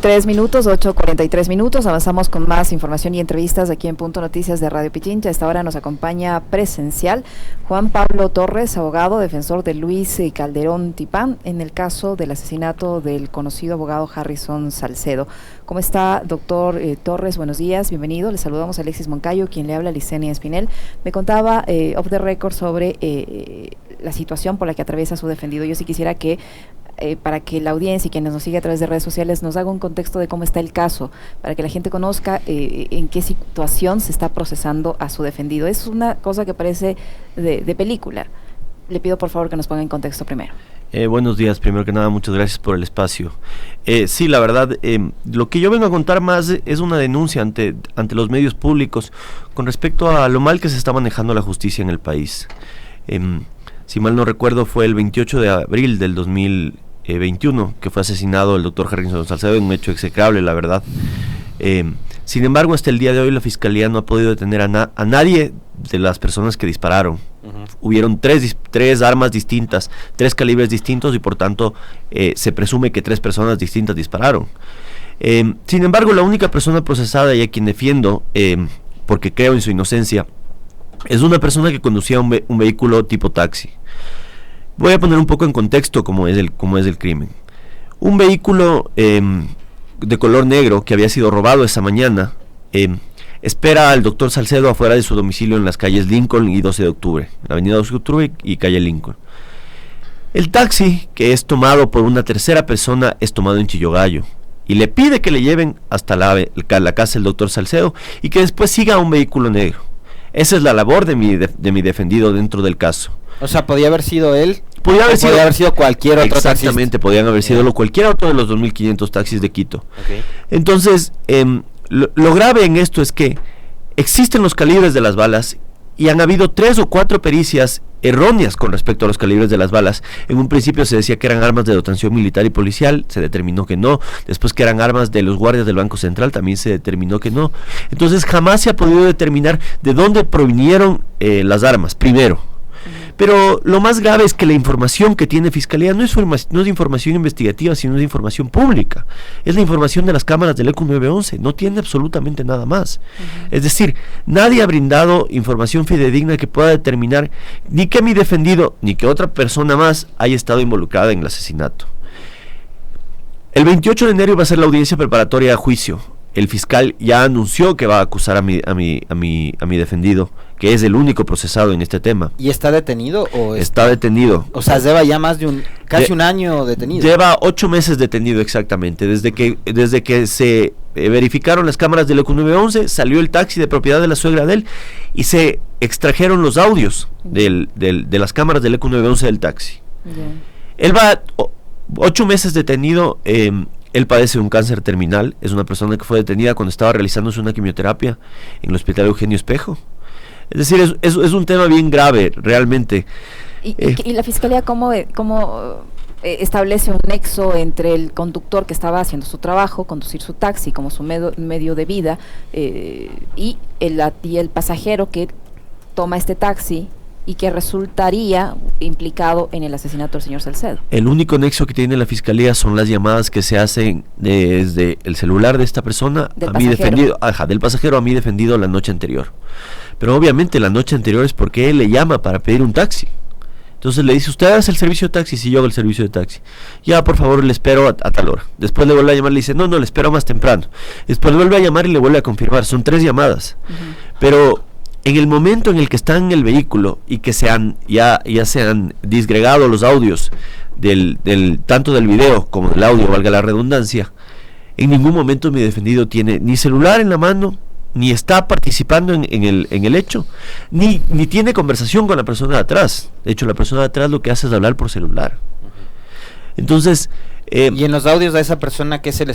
8:43, avanzamos con más información y entrevistas aquí en Punto Noticias de Radio Pichincha. A esta hora nos acompaña presencial Juan Pablo Torres, abogado, defensor de Luis Calderón Tipán, en el caso del asesinato del conocido abogado Harrison Salcedo. ¿Cómo está, doctor Torres? Buenos días, bienvenido. Le saludamos a Alexis Moncayo, quien le habla, Licenia Espinel. Me contaba off the record sobre la situación por la que atraviesa su defendido. Yo sí quisiera que para que la audiencia y quienes nos sigue a través de redes sociales nos haga un contexto de cómo está el caso, para que la gente conozca en qué situación se está procesando a su defendido. Es una cosa que parece de película. Le pido por favor que nos ponga en contexto primero. Buenos días, primero que nada, muchas gracias por el espacio. Sí, la verdad, lo que yo vengo a contar más es una denuncia ante los medios públicos con respecto a lo mal que se está manejando la justicia en el país. Si mal no recuerdo, fue el 28 de abril del 2021 que fue asesinado el doctor Harrison Salcedo, en un hecho execrable, la verdad. Sin embargo, hasta el día de hoy la Fiscalía no ha podido detener a nadie de las personas que dispararon. Hubieron tres armas distintas, 3 calibres distintos y por tanto se presume que 3 personas distintas dispararon. Sin embargo, la única persona procesada y a quien defiendo, porque creo en su inocencia, es una persona que conducía un vehículo tipo taxi. Voy a poner un poco en contexto cómo es el crimen. Un vehículo de color negro que había sido robado esa mañana espera al doctor Salcedo afuera de su domicilio en las calles Lincoln y 12 de octubre, la avenida 12 de octubre y calle Lincoln. El taxi, que es tomado por una tercera persona, es tomado en Chillogallo y le pide que le lleven hasta la casa del doctor Salcedo y que después siga a un vehículo negro. Esa es la labor de mi defendido dentro del caso. O sea, ¿podía haber sido él? Podía haber sido cualquier otro taxista. Exactamente, podían haber sido cualquier otro de los 2.500 taxis de Quito. Okay. Entonces, lo grave en esto es que existen los calibres de las balas y han habido 3 o 4 pericias erróneas con respecto a los calibres de las balas. En un principio se decía que eran armas de dotación militar y policial, se determinó que no. Después que eran armas de los guardias del Banco Central, también se determinó que no. Entonces jamás se ha podido determinar de dónde provinieron las armas, primero. Pero lo más grave es que la información que tiene Fiscalía no es información investigativa, sino es información pública. Es la información de las cámaras del ECU 911, no tiene absolutamente nada más. Es decir, nadie ha brindado información fidedigna que pueda determinar ni que mi defendido, ni que otra persona más haya estado involucrada en el asesinato. El 28 de enero va a ser la audiencia preparatoria a juicio. El fiscal ya anunció que va a acusar a mi defendido, que es el único procesado en este tema. ¿Y está detenido o está detenido? O sea, lleva ya más de casi un año detenido. Lleva 8 meses detenido exactamente, desde que se verificaron las cámaras del ECU 911, salió el taxi de propiedad de la suegra de él y se extrajeron los audios de las cámaras del ECU 911 del taxi. Él va 8 meses detenido. Él padece un cáncer terminal, es una persona que fue detenida cuando estaba realizándose una quimioterapia en el Hospital Eugenio Espejo. Es decir, es un tema bien grave, realmente. ¿Y la Fiscalía cómo establece un nexo entre el conductor que estaba haciendo su trabajo, conducir su taxi como su medio de vida, y el pasajero que toma este taxi y que resultaría implicado en el asesinato del señor Salcedo? El único nexo que tiene la Fiscalía son las llamadas que se hacen desde el celular de esta persona a mi defendido, del pasajero a mi defendido la noche anterior. Pero obviamente la noche anterior es porque él le llama para pedir un taxi. Entonces le dice, ¿usted hace el servicio de taxi? Sí, yo hago el servicio de taxi. Ya, por favor, le espero a tal hora. Después le vuelve a llamar, le dice, no, le espero más temprano. Después le vuelve a llamar y le vuelve a confirmar. Son 3 llamadas. Pero en el momento en el que están en el vehículo y que ya se han disgregado los audios tanto del video como del audio, valga la redundancia, en ningún momento mi defendido tiene ni celular en la mano, ni está participando en el hecho, ni tiene conversación con la persona de atrás. De hecho, la persona de atrás lo que hace es hablar por celular. Entonces, y en los audios de esa persona, ¿qué se le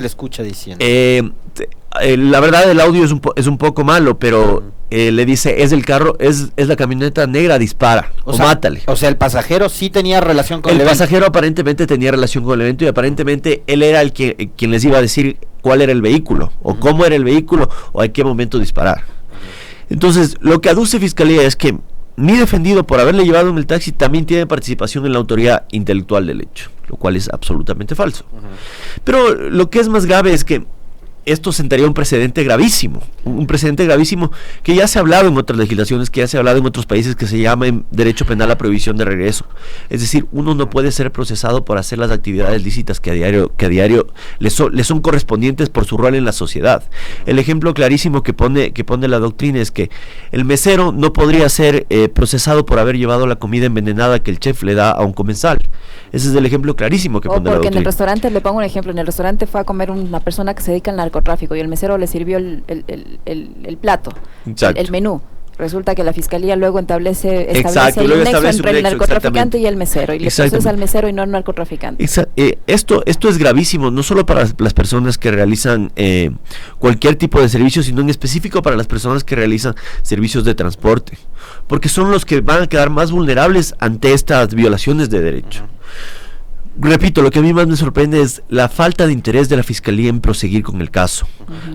escucha diciendo? La verdad, el audio es un poco malo, pero le dice, es el carro, es la camioneta negra, dispara, o mátale. O sea, el pasajero sí tenía relación con el evento. El pasajero aparentemente tenía relación con el evento y aparentemente él era quien les iba a decir cuál era el vehículo, o cómo era el vehículo, o a qué momento disparar. Entonces, lo que aduce Fiscalía es que mi defendido, por haberle llevado en el taxi, también tiene participación en la autoría intelectual del hecho, lo cual es absolutamente falso. Pero lo que es más grave es que esto sentaría un precedente gravísimo que ya se ha hablado en otras legislaciones, que ya se ha hablado en otros países, que se llama en derecho penal la prohibición de regreso. Es decir, uno no puede ser procesado por hacer las actividades lícitas que a diario le son correspondientes por su rol en la sociedad. El ejemplo clarísimo que pone la doctrina es que el mesero no podría ser procesado por haber llevado la comida envenenada que el chef le da a un comensal. Ese es el ejemplo clarísimo que pone la doctrina. Porque en el restaurante, le pongo un ejemplo, en el restaurante fue a comer una persona que se dedica al narcotráfico y el mesero le sirvió el plato, el menú. Resulta que la fiscalía luego establece un nexo entre el narcotraficante y el mesero, y le procesa al mesero y no al narcotraficante. Esto es gravísimo, no solo para las personas que realizan cualquier tipo de servicio, sino en específico para las personas que realizan servicios de transporte, porque son los que van a quedar más vulnerables ante estas violaciones de derecho. Repito, lo que a mí más me sorprende es la falta de interés de la Fiscalía en proseguir con el caso.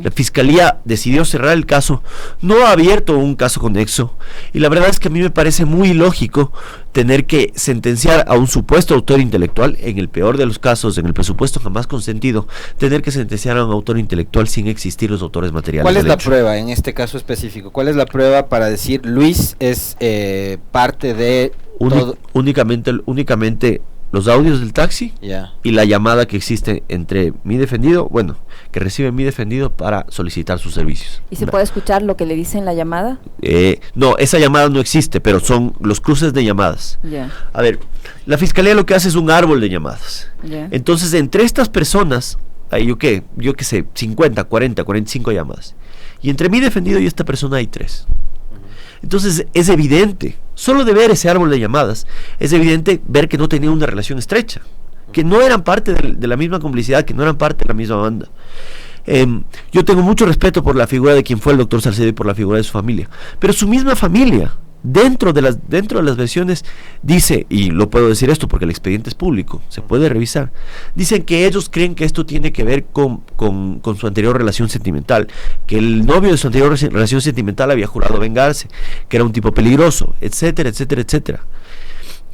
La Fiscalía decidió cerrar el caso, no ha abierto un caso conexo, y la verdad es que a mí me parece muy ilógico tener que sentenciar a un supuesto autor intelectual, en el peor de los casos, en el presupuesto jamás consentido, tener que sentenciar a un autor intelectual sin existir los autores materiales. ¿Cuál es la prueba en este caso específico? ¿Cuál es la prueba para decir Luis es parte de únicamente los audios del taxi y la llamada que existe entre mi defendido, que recibe mi defendido para solicitar sus servicios? ¿Y se puede escuchar lo que le dice en la llamada? No, esa llamada no existe, pero son los cruces de llamadas. A ver, la Fiscalía lo que hace es un árbol de llamadas. Entonces, entre estas personas, hay yo qué sé, 50, 40, 45 llamadas. Y entre mi defendido y esta persona hay 3. Entonces es evidente, solo de ver ese árbol de llamadas, es evidente ver que no tenía una relación estrecha, que no eran parte de la misma complicidad, que no eran parte de la misma banda. Yo tengo mucho respeto por la figura de quien fue el doctor Salcedo y por la figura de su familia, pero su misma familia, dentro de las versiones, dice, y lo puedo decir esto porque el expediente es público, se puede revisar, dicen que ellos creen que esto tiene que ver con su anterior relación sentimental, que el novio de su anterior relación sentimental había jurado vengarse, que era un tipo peligroso, etcétera, etcétera, etcétera.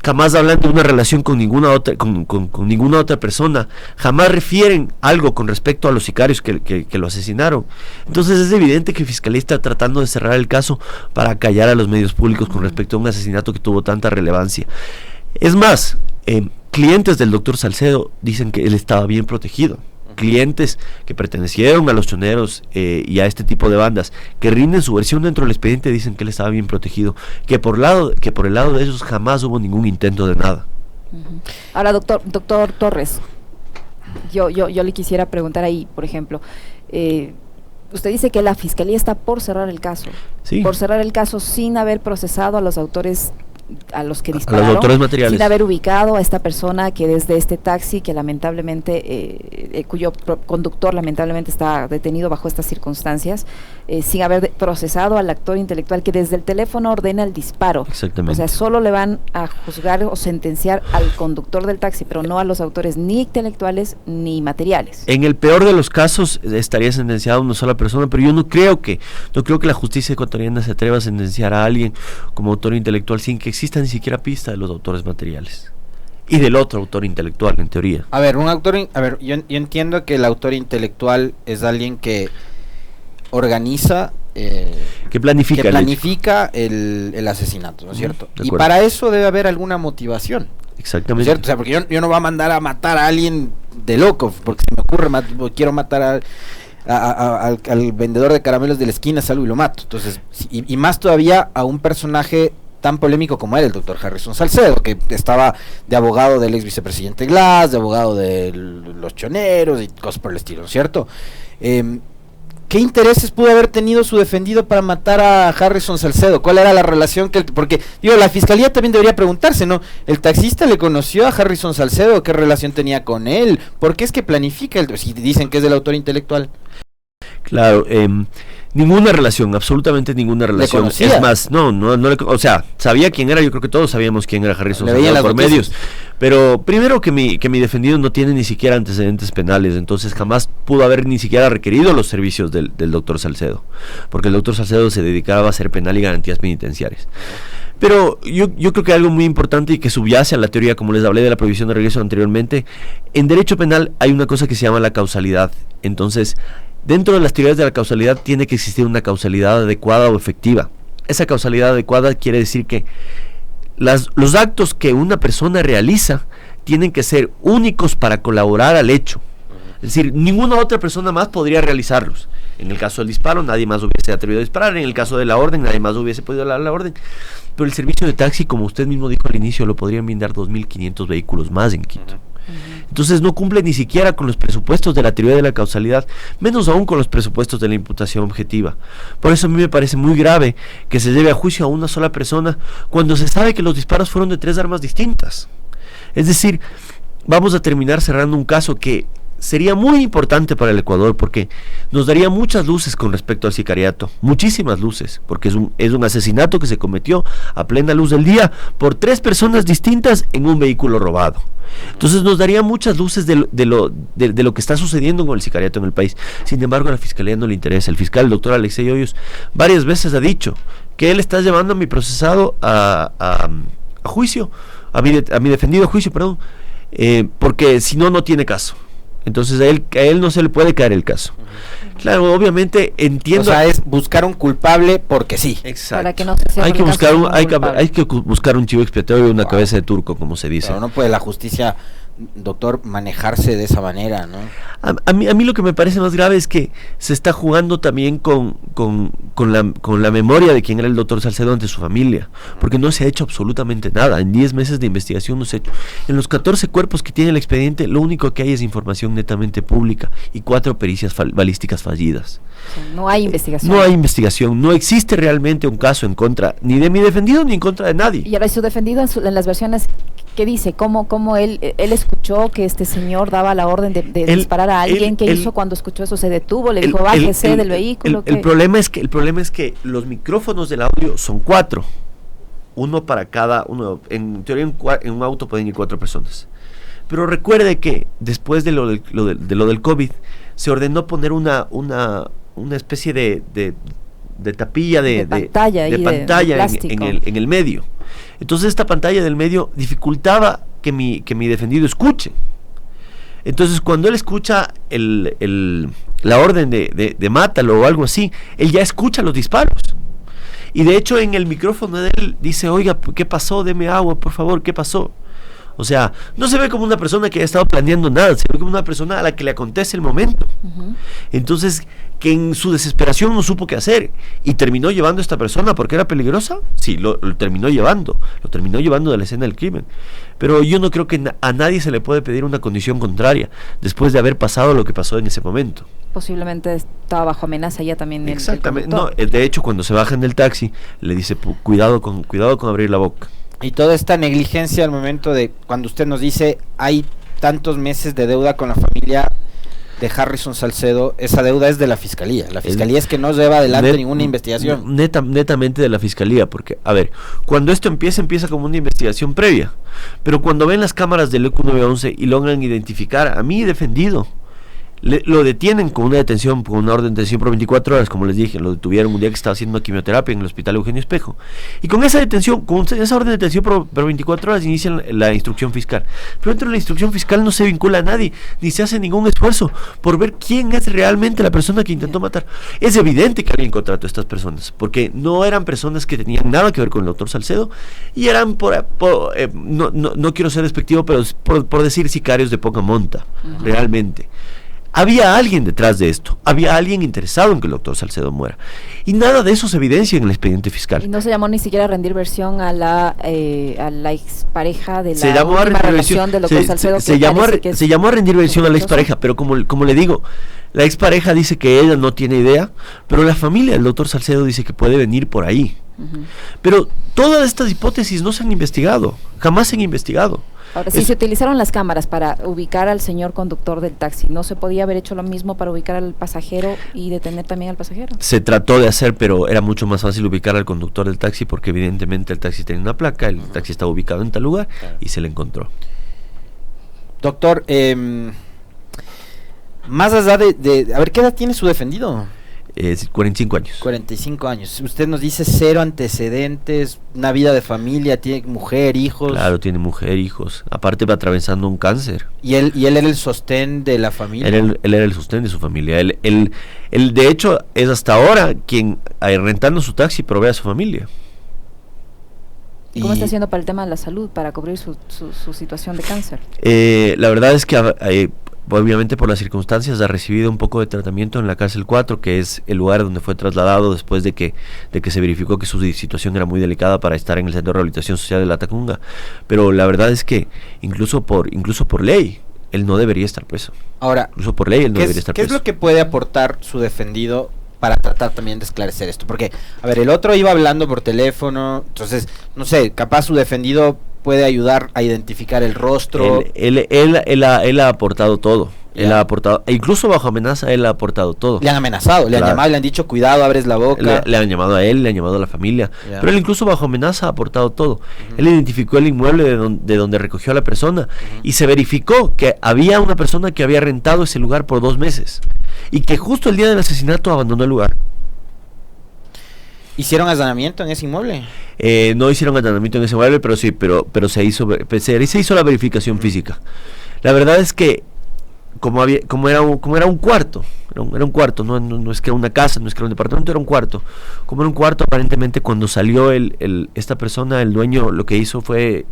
Jamás hablan de una relación con ninguna otra persona, jamás refieren algo con respecto a los sicarios que lo asesinaron. Entonces es evidente que el Fiscalía está tratando de cerrar el caso para callar a los medios públicos con respecto a un asesinato que tuvo tanta relevancia. Es más, clientes del doctor Salcedo dicen que él estaba bien protegido. Clientes que pertenecieron a los choneros y a este tipo de bandas que rinden su versión dentro del expediente dicen que él estaba bien protegido, que por el lado de ellos jamás hubo ningún intento de nada. Ahora, doctor Torres, yo le quisiera preguntar ahí, por ejemplo, usted dice que la Fiscalía está por cerrar el caso, por cerrar el caso sin haber procesado a los autores, a los que dispararon, a los autores materiales, sin haber ubicado a esta persona que desde este taxi, que lamentablemente cuyo conductor lamentablemente está detenido bajo estas circunstancias, sin haber procesado al actor intelectual que desde el teléfono ordena el disparo. Exactamente. O sea, solo le van a juzgar o sentenciar al conductor del taxi, pero no a los autores ni intelectuales ni materiales. En el peor de los casos estaría sentenciado a una sola persona, pero yo no creo que la justicia ecuatoriana se atreva a sentenciar a alguien como autor intelectual sin que exista ni siquiera pista de los autores materiales y del otro autor intelectual, en teoría. A ver, yo entiendo que el autor intelectual es alguien que organiza, que planifica el asesinato, ¿no es cierto? Y para eso debe haber alguna motivación. Exactamente. ¿Cierto? O sea, porque yo no voy a mandar a matar a alguien de loco, porque se me ocurre, quiero matar al vendedor de caramelos de la esquina, salgo y lo mato. Entonces, y más todavía a un personaje tan polémico como él, el doctor Harrison Salcedo, que estaba de abogado del ex vicepresidente Glass, de abogado de los choneros y cosas por el estilo, ¿no es cierto? ¿Qué intereses pudo haber tenido su defendido para matar a Harrison Salcedo? ¿Cuál era la relación porque la Fiscalía también debería preguntarse, ¿no? ¿El taxista le conoció a Harrison Salcedo? ¿Qué relación tenía con él? ¿Por qué es que planifica si dicen que es del autor intelectual? Claro, ninguna relación, absolutamente ninguna relación. Es más, o sea, sabía quién era, yo creo que todos sabíamos quién era Harrison Salcedo por medios. Pero primero que mi defendido no tiene ni siquiera antecedentes penales, entonces jamás pudo haber ni siquiera requerido los servicios del doctor Salcedo, porque el doctor Salcedo se dedicaba a hacer penal y garantías penitenciarias. Pero yo creo que algo muy importante y que subyace a la teoría, como les hablé de la prohibición de regreso anteriormente, en derecho penal hay una cosa que se llama la causalidad. Entonces, dentro de las teorías de la causalidad tiene que existir una causalidad adecuada o efectiva. Esa causalidad adecuada quiere decir que los actos que una persona realiza tienen que ser únicos para colaborar al hecho. Es decir, ninguna otra persona más podría realizarlos. En el caso del disparo, nadie más hubiese atrevido a disparar. En el caso de la orden, nadie más hubiese podido dar la orden. Pero el servicio de taxi, como usted mismo dijo al inicio, lo podrían brindar 2.500 vehículos más en Quito. Entonces no cumple ni siquiera con los presupuestos de la teoría de la causalidad, menos aún con los presupuestos de la imputación objetiva. Por eso a mí me parece muy grave que se lleve a juicio a una sola persona cuando se sabe que los disparos fueron de 3 armas distintas. Es decir, vamos a terminar cerrando un caso que sería muy importante para el Ecuador porque nos daría muchas luces con respecto al sicariato, muchísimas luces, porque es un asesinato que se cometió a plena luz del día por 3 personas distintas en un vehículo robado. Entonces nos daría muchas luces de lo que está sucediendo con el sicariato en el país. Sin embargo, a la Fiscalía no le interesa. El fiscal, el doctor Alexei Hoyos, varias veces ha dicho que él está llevando a mi procesado a juicio, a mi defendido a juicio, perdón, porque si no, no tiene caso. Entonces a él no se le puede caer el caso. Claro, obviamente entiendo. O sea, es buscar un culpable porque sí. Exacto. Para que no se hay que buscar un chivo expiatorio y una cabeza de turco, como se dice. Pero no puede la justicia, doctor, manejarse de esa manera, ¿no? A mí lo que me parece más grave es que se está jugando también con la memoria de quién era el doctor Salcedo ante su familia, porque no se ha hecho absolutamente nada. En 10 meses de investigación no se ha hecho. En los 14 cuerpos que tiene el expediente, lo único que hay es información netamente pública y 4 pericias balísticas fallidas. No hay investigación. No hay investigación, no existe realmente un caso en contra ni de mi defendido ni en contra de nadie. Y ahora su defendido en las versiones, ¿qué dice? ¿Cómo él escuchó que este señor daba la orden de disparar a alguien? ¿Qué hizo cuando escuchó eso? ¿Se detuvo? ¿Le dijo bájese del vehículo? El problema es que los micrófonos del audio son 4. Uno para cada uno. En teoría en un auto pueden ir 4 personas. Pero recuerde que después de lo del COVID se ordenó poner una especie de tapilla de pantalla en el medio. Entonces esta pantalla del medio dificultaba que mi defendido escuche. Entonces cuando él escucha la orden de mátalo o algo así, él ya escucha los disparos. Y de hecho en el micrófono de él dice, oiga, ¿qué pasó? Deme agua, por favor, ¿qué pasó? O sea, no se ve como una persona que haya estado planeando nada, se ve como una persona a la que le acontece el momento. Entonces, que en su desesperación no supo qué hacer y terminó llevando a esta persona porque era peligrosa. Sí, lo terminó llevando de la escena del crimen. Pero yo no creo que a nadie se le puede pedir una condición contraria después de haber pasado lo que pasó en ese momento. Posiblemente estaba bajo amenaza ya también. Exactamente. No, de hecho, cuando se bajan del taxi, le dice, cuidado con abrir la boca. Y toda esta negligencia al momento de cuando usted nos dice hay tantos meses de deuda con la familia de Harrison Salcedo, esa deuda es de la fiscalía. La fiscalía es que no lleva adelante ninguna investigación. Netamente de la fiscalía, porque, a ver, cuando esto empieza como una investigación previa. Pero cuando ven las cámaras del ECU 911 y logran identificar a mi defendido, lo detienen con una detención, con una orden de detención por 24 horas, como les dije, lo detuvieron un día que estaba haciendo quimioterapia en el hospital Eugenio Espejo. Y con esa detención, con esa orden de detención por 24 horas, inician la instrucción fiscal. Pero dentro de la instrucción fiscal no se vincula a nadie, ni se hace ningún esfuerzo por ver quién es realmente la persona que intentó matar. Es evidente que alguien contrató a estas personas, porque no eran personas que tenían nada que ver con el doctor Salcedo, y eran, no quiero ser despectivo, pero por decir sicarios de poca monta, realmente. Había alguien detrás de esto, había alguien interesado en que el doctor Salcedo muera. Y nada de eso se evidencia en el expediente fiscal. Y no se llamó ni siquiera a rendir versión a la expareja de la última relación del doctor Salcedo. Se llamó a rendir versión a la expareja, pero como le digo, la expareja dice que ella no tiene idea, pero la familia del doctor Salcedo dice que puede venir por ahí. Pero todas estas hipótesis no se han investigado, jamás se han investigado. Ahora, si se utilizaron las cámaras para ubicar al señor conductor del taxi, ¿no se podía haber hecho lo mismo para ubicar al pasajero y detener también al pasajero? Se trató de hacer, pero era mucho más fácil ubicar al conductor del taxi porque evidentemente el taxi tenía una placa, el taxi estaba ubicado en tal lugar y se le encontró. Doctor, más allá de a ver, ¿qué edad tiene su defendido? 45 años. 45 años. Usted nos dice cero antecedentes, una vida de familia, tiene mujer, hijos. Claro, tiene mujer, hijos. Aparte va atravesando un cáncer. ¿Y él era el sostén de la familia? Él era el sostén de su familia. Él de hecho, es hasta ahora quien, rentando su taxi, provee a su familia. ¿Y cómo está haciendo para el tema de la salud, para cubrir su situación de cáncer? La verdad es que obviamente por las circunstancias ha recibido un poco de tratamiento en la cárcel 4, que es el lugar donde fue trasladado después de que se verificó que su situación era muy delicada para estar en el Centro de Rehabilitación Social de La Tacunga. Pero la verdad es que incluso por ley él no debería estar preso. Ahora, incluso por ley él no debería estar preso. ¿Qué es lo que puede aportar su defendido para tratar también de esclarecer esto? Porque, a ver, el otro iba hablando por teléfono, entonces, no sé, capaz su defendido puede ayudar a identificar el rostro. Él ha aportado todo. Él ha aportado, e incluso bajo amenaza, él ha aportado todo. Le han amenazado, le han llamado, le han dicho, cuidado, abres la boca. Le han llamado a él, le han llamado a la familia. Pero él incluso bajo amenaza ha aportado todo. Él identificó el inmueble de donde recogió a la persona y se verificó que había una persona que había rentado ese lugar por 2 meses y que justo el día del asesinato abandonó el lugar. ¿Hicieron allanamiento en ese inmueble? No hicieron allanamiento en ese inmueble, pero sí, pero se hizo la verificación física. La verdad es que como era un cuarto, era un cuarto, no es que era una casa, no es que era un departamento, era un cuarto. Como era un cuarto, aparentemente cuando salió esta persona, el dueño, lo que hizo fue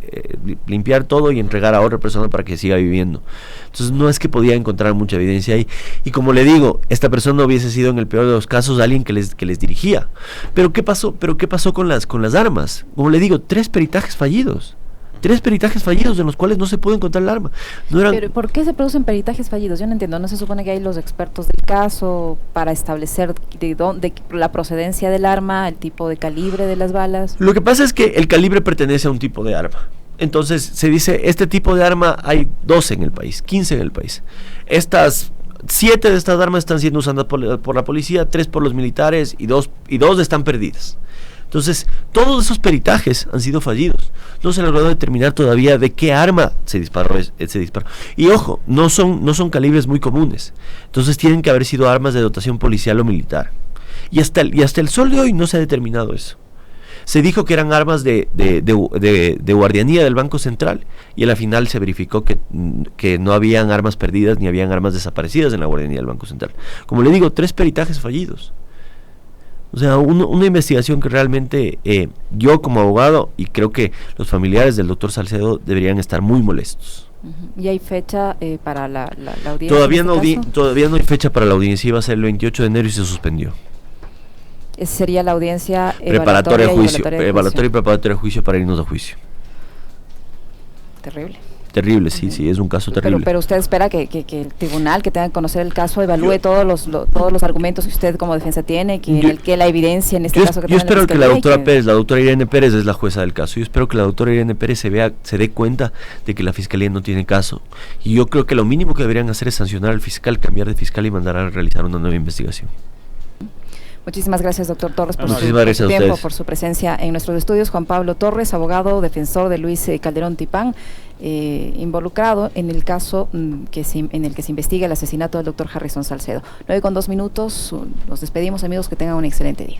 limpiar todo y entregar a otra persona para que siga viviendo. Entonces no es que podía encontrar mucha evidencia ahí. Y como le digo, esta persona hubiese sido en el peor de los casos alguien que les dirigía. Pero ¿qué pasó con las armas? Como le digo, 3 peritajes fallidos. 3 peritajes fallidos en los cuales no se pudo encontrar el arma. Pero ¿por qué se producen peritajes fallidos? Yo no entiendo. ¿No se supone que hay los expertos del caso para establecer de la procedencia del arma, el tipo de calibre de las balas? Lo que pasa es que el calibre pertenece a un tipo de arma. Entonces se dice, este tipo de arma hay 12 en el país, 15 en el país. 7 de estas armas están siendo usadas por la policía, 3 por los militares y dos están perdidas. Entonces, todos esos peritajes han sido fallidos. No se ha logrado determinar todavía de qué arma se disparó. Y ojo, no son calibres muy comunes. Entonces tienen que haber sido armas de dotación policial o militar. Y hasta el sol de hoy no se ha determinado eso. Se dijo que eran armas de guardianía del Banco Central y a la final se verificó que no habían armas perdidas ni habían armas desaparecidas en la guardianía del Banco Central. Como le digo, 3 peritajes fallidos. O sea, una investigación que realmente yo como abogado y creo que los familiares del doctor Salcedo deberían estar muy molestos. ¿Y hay fecha para la audiencia? Todavía no hay fecha para la audiencia, iba a ser el 28 de enero y se suspendió. Esa sería la audiencia preparatoria y preparatoria de juicio para irnos a juicio. Terrible, sí, es un caso terrible. Pero usted espera que el tribunal que tenga que conocer el caso evalúe todos los argumentos que usted como defensa tiene, que la evidencia en este caso que yo espero que la doctora Irene Pérez es la jueza del caso. Yo espero que la doctora Irene Pérez se dé cuenta de que la fiscalía no tiene caso. Y yo creo que lo mínimo que deberían hacer es sancionar al fiscal, cambiar de fiscal y mandar a realizar una nueva investigación. Muchísimas gracias, doctor Torres, por su tiempo, por su presencia en nuestros estudios. Juan Pablo Torres, abogado, defensor de Luis Calderón Tipán, involucrado en el caso en el que se investiga el asesinato del doctor Harrison Salcedo. 9:02. Nos despedimos, amigos, que tengan un excelente día.